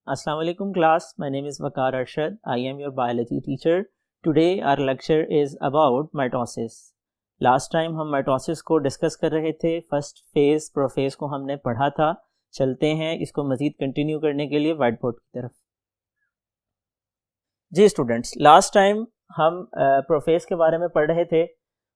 Assalamu alaikum class. My name is Waqar Arshad. I am your biology teacher. Today our lecture is about mitosis. Last time हम mitosis को discuss कर रहे थे. First phase prophase को हमने पढ़ा था. चलते हैं इसको मज़ीद कंटिन्यू करने के लिए व्हाइट बोर्ड की तरफ. जी स्टूडेंट्स, लास्ट टाइम हम प्रोफेज के बारे में पढ़ रहे थे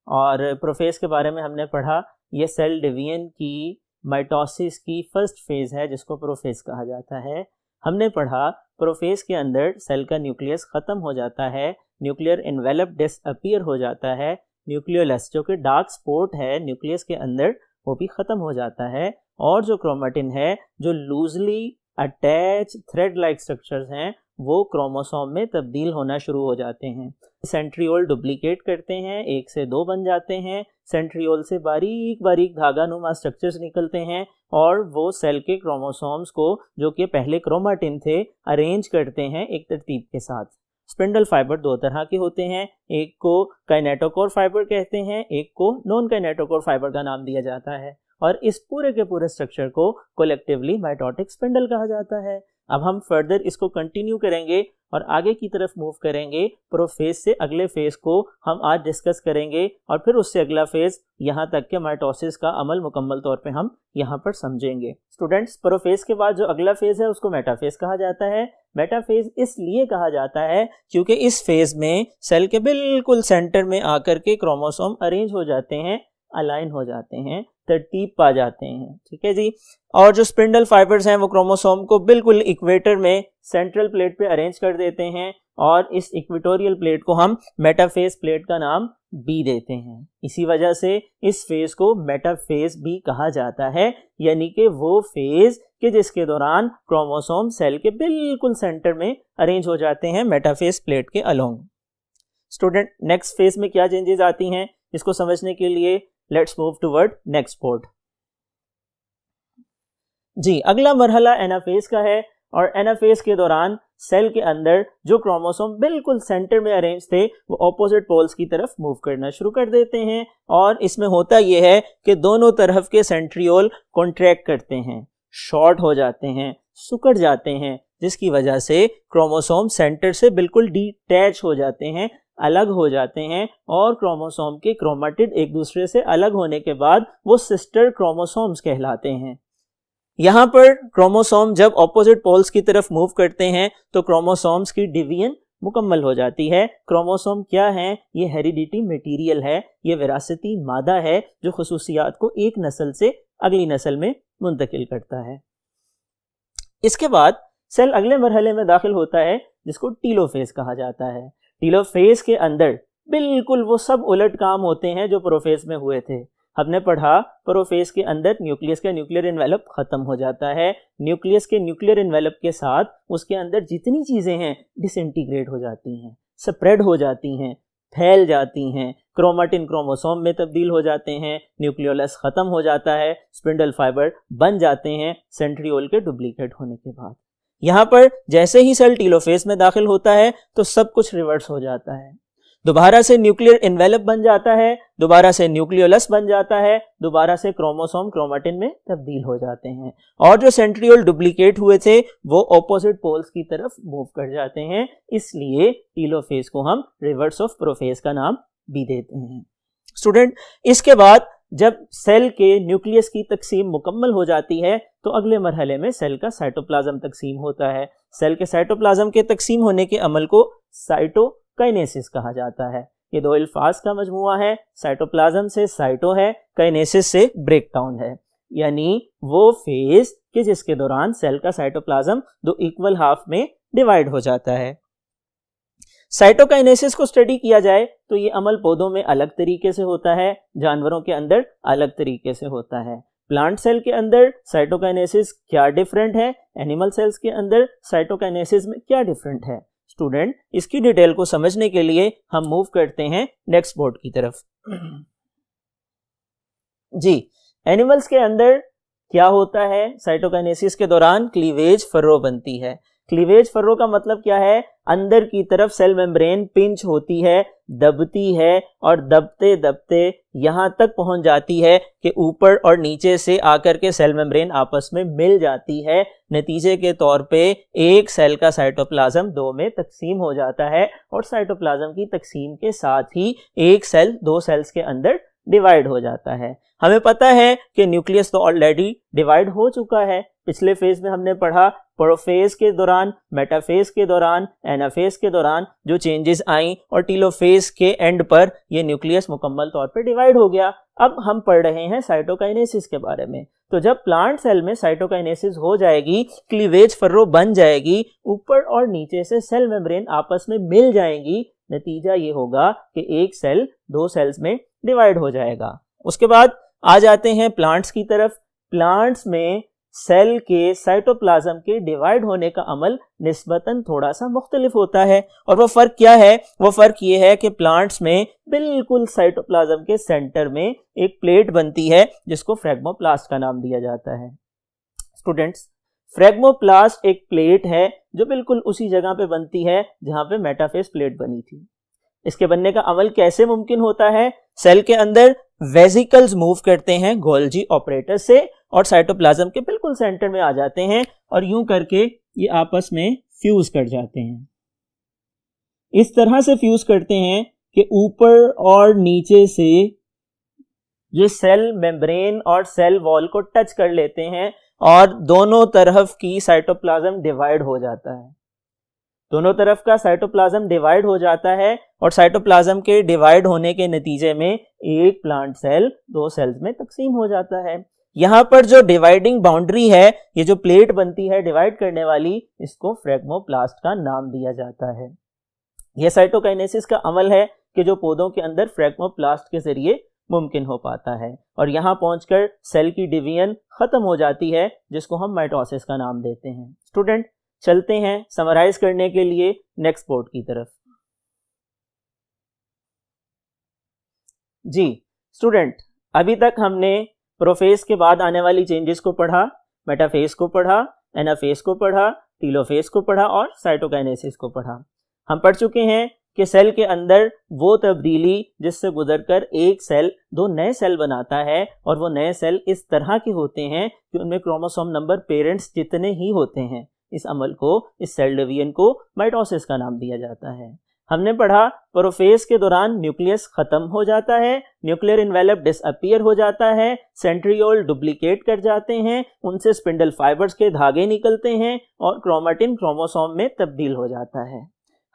और प्रोफेज के बारे में हमने पढ़ा ये सेल डिवीजन की माइटोसिस की फर्स्ट फेज़ है जिसको प्रोफेज कहा जाता है. हमने पढ़ा प्रोफेज के अंदर सेल का न्यूक्लियस ख़त्म हो जाता है, न्यूक्लियर एनवेलप डिसअपीयर हो जाता है, न्यूक्लियोलस जो कि डार्क स्पॉट है न्यूक्लियस के अंदर वो भी ख़त्म हो जाता है और जो क्रोमेटिन है जो loosely attach thread like structures हैं वो क्रोमोसोम में तब्दील होना शुरू हो जाते हैं. सेंट्रियोल डुप्लीकेट करते हैं, 1 से 2 बन जाते हैं. सेंट्रियोल से बारीक बारीक धागा नुमा स्ट्रक्चर्स निकलते हैं और वो सेल के क्रोमोसोम्स को जो कि पहले क्रोमेटिन थे अरेंज करते हैं एक तरतीब के साथ. स्पिंडल फाइबर 2 तरह के होते हैं, एक को काइनेटोकोर फाइबर कहते हैं, एक को नॉन काइनेटोकोर फाइबर का नाम दिया जाता है और इस पूरे के पूरे स्ट्रक्चर को कलेक्टिवली माइटोटिक स्पिंडल कहा जाता है. अब हम फर्दर इसको कंटिन्यू करेंगे और आगे की तरफ मूव करेंगे. प्रोफेज से अगले फेज को हम आज डिस्कस करेंगे और फिर उससे अगला फेज यहाँ तक के माइटोसिस का अमल मुकम्मल तौर पे हम यहाँ पर समझेंगे. स्टूडेंट्स, प्रोफेज के बाद जो अगला फेज है उसको मेटाफेज कहा जाता है. मेटाफेज इसलिए कहा जाता है क्योंकि इस फेज में सेल के बिल्कुल सेंटर में आकर के क्रोमोसोम अरेंज हो जाते हैं, अलाइन हो जाते हैं, तरतीब पा जाते हैं. ठीक है जी. और जो स्पिंडल फाइबर्स हैं वो क्रोमोसोम को बिल्कुल इक्वेटर में सेंट्रल प्लेट पे अरेंज कर देते हैं और इस इक्वेटोरियल प्लेट को हम मेटाफेज प्लेट का नाम बी देते हैं. इसी वजह से इस फेज को मेटाफेज भी कहा जाता है, यानी कि वो फेज कि जिसके दौरान क्रोमोसोम सेल के बिल्कुल सेंटर में अरेंज हो जाते हैं मेटाफेज प्लेट के अलोंग. स्टूडेंट, नेक्स्ट फेज में क्या चेंजेस आती हैं इसको समझने के लिए let's move toward next board. जी, अगला मरहला एनाफेज का है और एनाफेज के दौरान सेल के अंदर जो क्रोमोसोम बिल्कुल सेंटर में अरेंज थे वो ऑपोजिट पोल्स की तरफ मूव करना शुरू कर देते हैं और इसमें होता यह है कि दोनों तरफ के सेंट्रियोल कॉन्ट्रैक्ट करते हैं, शॉर्ट हो जाते हैं, सिकुड़ जाते हैं, जिसकी वजह से क्रोमोसोम सेंटर से बिल्कुल डिटैच हो जाते हैं, अलग हो जाते हैं और क्रोमोसोम के क्रोमेटिड एक दूसरे से अलग होने के बाद वो सिस्टर क्रोमोसोम्स कहलाते हैं. यहाँ पर क्रोमोसोम जब ऑपोजिट पोल्स की तरफ मूव करते हैं तो क्रोमोसोम्स की डिवीजन मुकम्मल हो जाती है. क्रोमोसोम क्या है? ये हेरिडिटी मटेरियल है, ये विरासती मादा है जो खुसूसियात को एक नस्ल से अगली नस्ल में मुंतकिल करता है. इसके बाद सेल अगले मरहले में दाखिल होता है जिसको टीलोफेज कहा जाता है. टीलोफेज के अंदर बिल्कुल वो सब उलट काम होते हैं जो प्रोफेज में हुए थे. हमने पढ़ा प्रोफेज के अंदर न्यूक्लियस का न्यूक्लियर एनवेलप खत्म हो जाता है, न्यूक्लियस के न्यूक्लियर एनवेलप के साथ उसके अंदर जितनी चीजें हैं डिसइंटीग्रेट हो जाती हैं, स्प्रेड हो जाती हैं, फैल जाती हैं, क्रोमेटिन क्रोमोसोम में तब्दील हो जाते हैं, न्यूक्लियोलस खत्म हो जाता है, स्पिंडल फाइबर बन जाते हैं सेंट्रियोल के डुप्लीकेट होने के बाद. यहाँ पर जैसे ही सेल टीलोफेज में दाखिल होता है तो सब कुछ रिवर्स हो जाता है. दोबारा से न्यूक्लियर एनवेलप बन जाता है, दोबारा से न्यूक्लियोलस बन जाता है, दोबारा से क्रोमोसोम क्रोमेटिन में तब्दील हो जाते हैं और जो सेंट्रियोल डुप्लीकेट हुए थे वो ऑपोजिट पोल्स की तरफ मूव कर जाते हैं. इसलिए टीलोफेज को हम रिवर्स ऑफ प्रोफेज का नाम भी देते हैं. स्टूडेंट, इसके बाद जब सेल के न्यूक्लियस की तकसीम मुकम्मल हो जाती है तो अगले मरहले में सेल का साइटोप्लाज्म तकसीम होता है. सेल के साइटोप्लाज्म के तकसीम होने के अमल को साइटोकाइनेसिस कहा जाता है. ये 2 अल्फाज का मजमुआ है. साइटोप्लाज्म से साइटो है, काइनेसिस से ब्रेकडाउन है, यानी वो फेज कि जिसके दौरान सेल का साइटोप्लाज्म 2 इक्वल हाफ में डिवाइड हो जाता है. साइटोकाइनेसिस को स्टडी किया जाए तो ये अमल पौधों में अलग तरीके से होता है, जानवरों के अंदर अलग तरीके से होता है. प्लांट सेल के अंदर साइटोकाइनेसिस क्या डिफरेंट है, एनिमल सेल्स के अंदर साइटोकाइनेसिस में क्या डिफरेंट है. स्टूडेंट, इसकी डिटेल को समझने के लिए हम मूव करते हैं नेक्स्ट बोर्ड की तरफ. जी, एनिमल्स के अंदर क्या होता है? साइटोकाइनेसिस के दौरान क्लीवेज फर्रो बनती है. क्लीवेज फर्रो का मतलब क्या है? अंदर की तरफ सेल मेम्ब्रेन पिंच होती है, दबती है और दबते दबते यहां तक पहुंच जाती है कि ऊपर और नीचे से आकर के सेल मेम्ब्रेन आपस में मिल जाती है। नतीजे के तौर पे एक सेल का साइटोप्लाज्म दो में तकसीम हो जाता है और साइटोप्लाज्म की तकसीम के साथ ही एक सेल दो सेल्स के अंदर डिवाइड हो जाता है। हमें पता है कि न्यूक्लियस तो ऑलरेडी डिवाइड हो चुका है। पिछले फेज में हमने पढ़ा प्रोफेज के दौरान, मेटाफेज के दौरान, एनाफेज के दौरान जो चेंजेस आई और टीलोफेज के एंड पर ये न्यूक्लियस मुकम्मल तौर पे डिवाइड हो गया। अब हम पढ़ रहे हैं साइटोकाइनेसिस के बारे में। तो जब प्लांट सेल में साइटोकाइनेसिस हो जाएगी, क्लीवेज फर्रो बन जाएगी, ऊपर और नीचे से सेल मेम्ब्रेन आपस में मिल जाएंगी, नतीजा ये होगा कि एक सेल दो सेल्स में डिवाइड हो जाएगा। उसके बाद आ जाते हैं प्लांट्स की तरफ। प्लांट्स में सेल के साइटोप्लाज्म के डिवाइड होने का अमल निस्बतन थोड़ा सा मुख्तलिफ होता है और वो फर्क क्या है? वो फर्क ये है कि प्लांट्स में बिल्कुल साइटोप्लाज्म के सेंटर में एक प्लेट बनती है जिसको फ्रैग्मोप्लास्ट का नाम दिया जाता है। स्टूडेंट्स, फ्रैग्मोप्लास्ट एक प्लेट है जो बिल्कुल उसी जगह पे बनती है जहां पे मेटाफेज प्लेट बनी थी। इसके बनने का अमल कैसे मुमकिन होता है? सेल के अंदर वेसिकल्स मूव करते हैं गोल्जी ऑपरेटर से और साइटोप्लाज्म के बिल्कुल सेंटर में आ जाते हैं और यूं करके ये आपस में फ्यूज कर जाते हैं। इस तरह से फ्यूज करते हैं कि ऊपर और नीचे से ये सेल मेम्ब्रेन और सेल वॉल को टच कर लेते हैं और दोनों तरफ की साइटोप्लाज्म डिवाइड हो जाता है। दोनों तरफ का साइटोप्लाज्म डिवाइड हो जाता है और साइटोप्लाज्म के डिवाइड होने के नतीजे में एक प्लांट सेल दो सेल्स में तकसीम हो जाता है। यहाँ पर जो डिवाइडिंग बाउंड्री है, ये जो प्लेट बनती है डिवाइड करने वाली, इसको फ्रैग्मोप्लास्ट का नाम दिया जाता है। यह साइटोकाइनेसिस का अमल है कि जो पौधों के अंदर फ्रैग्मोप्लास्ट के जरिए मुमकिन हो पाता है और यहाँ पहुंचकर सेल की डिवीजन खत्म हो जाती है जिसको हम माइटोसिस का नाम देते हैं। स्टूडेंट, चलते हैं समराइज करने के लिए नेक्स्ट बोर्ड की तरफ। जी स्टूडेंट, अभी तक हमने प्रोफेज के बाद आने वाली चेंजेस को पढ़ा, मेटाफेज को पढ़ा, एनाफेज को पढ़ा, टीलोफेज को पढ़ा और साइटोकाइनेसिस को पढ़ा। हम पढ़ चुके हैं कि सेल के अंदर वो तब्दीली जिससे गुजरकर एक सेल दो नए सेल बनाता है और वो नए सेल इस तरह के होते हैं कि उनमें क्रोमोसोम नंबर पेरेंट्स जितने ही होते हैं। इस अमल को, इस सेल डिवीजन को माइटोसिस का नाम दिया जाता है। हमने पढ़ा प्रोफेज के दौरान न्यूक्लियस खत्म हो जाता है, न्यूक्लियर इन्वेलप डिसअपीयर हो जाता है, सेंट्रियोल डुप्लीकेट कर जाते हैं, उनसे स्पिंडल फाइबर्स के धागे निकलते हैं और क्रोमेटिन क्रोमोसोम में तब्दील हो जाता है।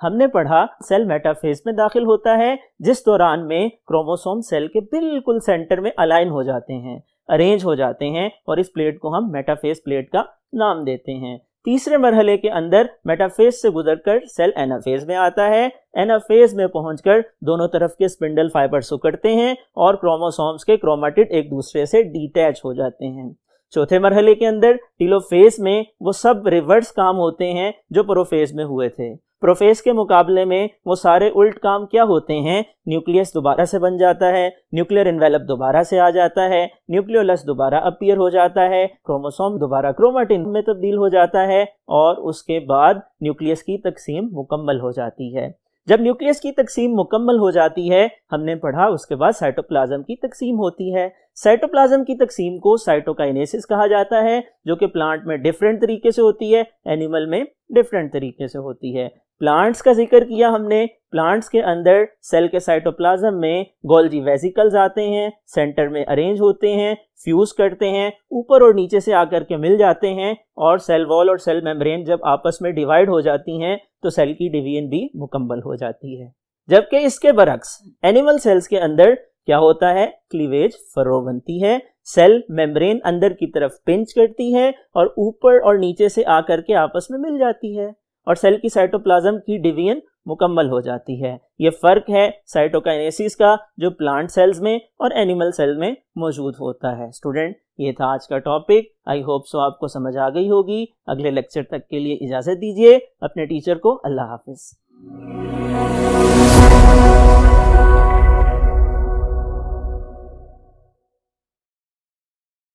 हमने पढ़ा सेल मेटाफेज में दाखिल होता है जिस दौरान में क्रोमोसोम सेल के बिल्कुल सेंटर में अलाइन हो जाते हैं, अरेंज हो जाते हैं और इस प्लेट को हम मेटाफेज प्लेट का नाम देते हैं। तीसरे मरहले के अंदर मेटाफेज से गुजरकर सेल एनाफेज में आता है। एनाफेज में पहुंचकर दोनों तरफ के स्पिंडल फाइबर सिकुड़ते हैं और क्रोमोसोम्स के क्रोमेटिड एक दूसरे से डिटैच हो जाते हैं। चौथे मरहले के अंदर टीलोफेज में वो सब रिवर्स काम होते हैं जो प्रोफेज में हुए थे। प्रोफेज के मुकाबले में वो सारे उल्ट काम क्या होते हैं? न्यूक्लियस दोबारा से बन जाता है, न्यूक्लियर एनवेलप दोबारा से आ जाता है, न्यूक्लियोलस दोबारा अपीयर हो जाता है, क्रोमोसोम दोबारा क्रोमेटिन में तब्दील हो जाता है और उसके बाद न्यूक्लियस की तकसीम मुकम्मल हो जाती है। जब न्यूक्लियस की तकसीम मुकम्मल हो जाती है, हमने पढ़ा उसके बाद साइटोप्लाज्म की तकसीम होती है। साइटोप्लाज्म की तकसीम को साइटोकाइनेसिस कहा जाता है जो कि प्लांट में डिफरेंट तरीके से होती है, एनिमल में डिफरेंट तरीके से होती है। प्लांट्स का जिक्र किया हमने। प्लांट्स के अंदर सेल के साइटोप्लाज्म में गोल्जी वेसिकल्स आते हैं, सेंटर में अरेंज होते हैं, फ्यूज करते हैं, ऊपर और नीचे से आकर के मिल जाते हैं और सेल वॉल और सेल मेम्ब्रेन जब आपस में डिवाइड हो जाती हैं तो सेल की डिवीजन भी मुकम्मल हो जाती है। जबकि इसके बरक्स एनिमल सेल्स के अंदर क्या होता है? क्लीवेज फरो बनती है, सेल मेम्ब्रेन अंदर की तरफ पिंच करती है और ऊपर और नीचे से आकर के आपस में मिल जाती है और सेल की साइटोप्लाज्म की डिवीजन मुकम्मल हो जाती है। ये फर्क है साइटोकाइनेसिस का जो प्लांट सेल्स में और एनिमल सेल में मौजूद होता है। स्टूडेंट, ये था आज का टॉपिक। आई होप सो आपको समझ आ गई होगी। अगले लेक्चर तक के लिए इजाज़त दीजिए। अपने टीचर को अल्लाह हाफिज़।